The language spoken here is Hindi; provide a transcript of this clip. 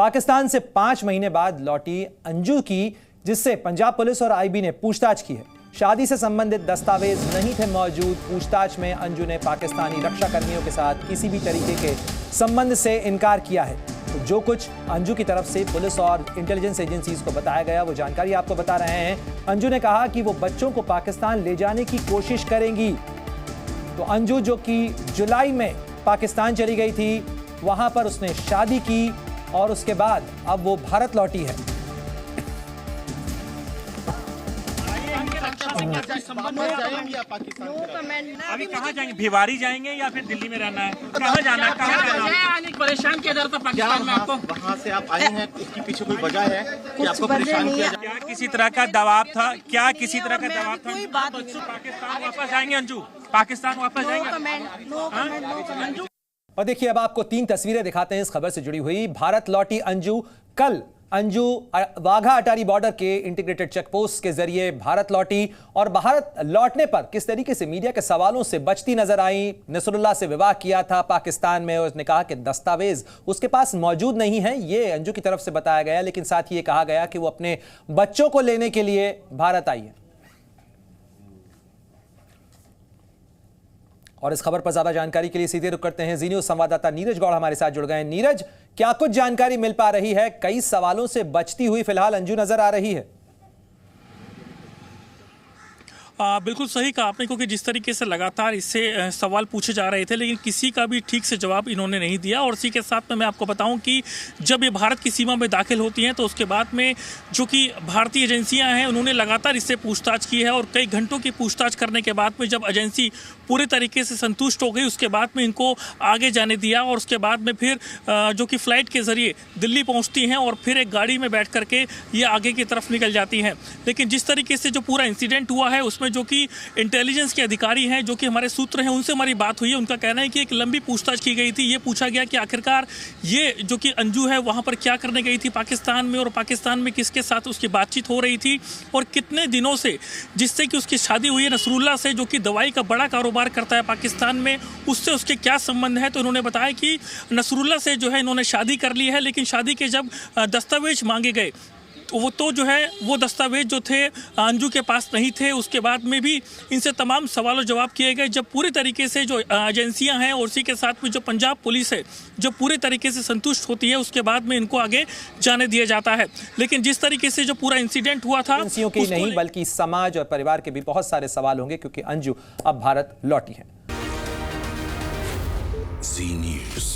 पाकिस्तान से 5 महीने बाद लौटी अंजू की, जिससे पंजाब पुलिस और आईबी ने पूछताछ की है। शादी से संबंधित दस्तावेज नहीं थे मौजूद। पूछताछ में अंजू ने पाकिस्तानी रक्षा कर्मियों के साथ किसी भी तरीके के संबंध से इनकार किया है। तो जो कुछ अंजू की तरफ से पुलिस और इंटेलिजेंस एजेंसीज को बताया गया, वो जानकारी आपको बता रहे हैं। अंजू ने कहा कि वो बच्चों को पाकिस्तान ले जाने की कोशिश करेंगी। तो अंजू, जो कि जुलाई में पाकिस्तान चली गई थी, वहां पर उसने शादी की और उसके बाद अब वो भारत लौटी है। अभी कहाँ जाएंगे? भिवारी जाएंगे या फिर दिल्ली में रहना है? कहाँ जाना है? कहाँ जाना है? परेशान किया जा रहा था पाकिस्तान में आपको? वहाँ से आप आए हैं, इसके पीछे कोई वजह है कि आपको परेशान किया जाए? क्या किसी तरह का दबाव था? क्या किसी तरह का दबाव था? बच्चों पाकिस्तान वापस जाएंगे अंजू? पाकिस्तान वापस जाएंगे अंजू? और देखिए, अब आपको 3 तस्वीरें दिखाते हैं इस खबर से जुड़ी हुई। भारत लौटी अंजू। कल अंजू वाघा अटारी बॉर्डर के इंटीग्रेटेड चेक पोस्ट के जरिए भारत लौटी और भारत लौटने पर किस तरीके से मीडिया के सवालों से बचती नजर आई। नसरुल्लाह से विवाह किया था पाकिस्तान में और उसने कहा कि दस्तावेज उसके पास मौजूद नहीं है, ये अंजू की तरफ से बताया गया। लेकिन साथ ही ये कहा गया कि वो अपने बच्चों को लेने के लिए भारत आई है। और इस खबर पर ज्यादा जानकारी के लिए सीधे रुख करते हैं जी न्यूज संवाददाता नीरज गौड़ हमारे साथ जुड़ गए हैं। नीरज, क्या कुछ जानकारी मिल पा रही है? कई सवालों से बचती हुई फिलहाल अंजू नजर आ रही है। बिल्कुल सही कहा आपने, क्योंकि जिस तरीके से लगातार इससे सवाल पूछे जा रहे थे, लेकिन किसी का भी ठीक से जवाब इन्होंने नहीं दिया। और इसी के साथ में मैं आपको बताऊं कि जब ये भारत की सीमा में दाखिल होती हैं तो उसके बाद में जो कि भारतीय एजेंसियां हैं उन्होंने लगातार इससे पूछताछ की है। और कई घंटों की पूछताछ करने के बाद में जब एजेंसी पूरे तरीके से संतुष्ट हो गई, उसके बाद में इनको आगे जाने दिया। और उसके बाद में फिर जो कि फ़्लाइट के ज़रिए दिल्ली पहुँचती हैं और फिर एक गाड़ी में बैठ करके ये आगे की तरफ निकल जाती हैं। लेकिन जिस तरीके से जो पूरा इंसिडेंट हुआ है उसमें जो कि इंटेलिजेंस के अधिकारी हैं, जो कि हमारे सूत्र हैं, उनसे हमारी बात हुई है। उनका कहना है कि एक लंबी पूछताछ की गई थी। ये पूछा गया कि आखिरकार ये जो कि अंजू है वहाँ पर क्या करने गई थी पाकिस्तान में, और पाकिस्तान में किसके साथ उसकी बातचीत हो रही थी, और कितने दिनों से जिससे कि उसकी शादी हुई है नसरुल्लाह से, जो कि दवाई का बड़ा कारोबार करता है पाकिस्तान में, उससे उसके क्या संबंध है। तो उन्होंने बताया कि नसरुल्लाह से जो है इन्होंने शादी कर ली है, लेकिन शादी के जब दस्तावेज मांगे गए वो तो जो है वो दस्तावेज जो थे अंजू के पास नहीं थे। उसके बाद में भी इनसे तमाम सवालों जवाब किए गए। जब पूरी तरीके से जो एजेंसियां हैं और उसी के साथ में जो पंजाब पुलिस है जो पूरे तरीके से संतुष्ट होती है, उसके बाद में इनको आगे जाने दिया जाता है। लेकिन जिस तरीके से जो पूरा इंसिडेंट हुआ था, एजेंसियों की नहीं बल्कि समाज और परिवार के भी बहुत सारे सवाल होंगे, क्योंकि अंजू अब भारत लौटी है। जी न्यूज़।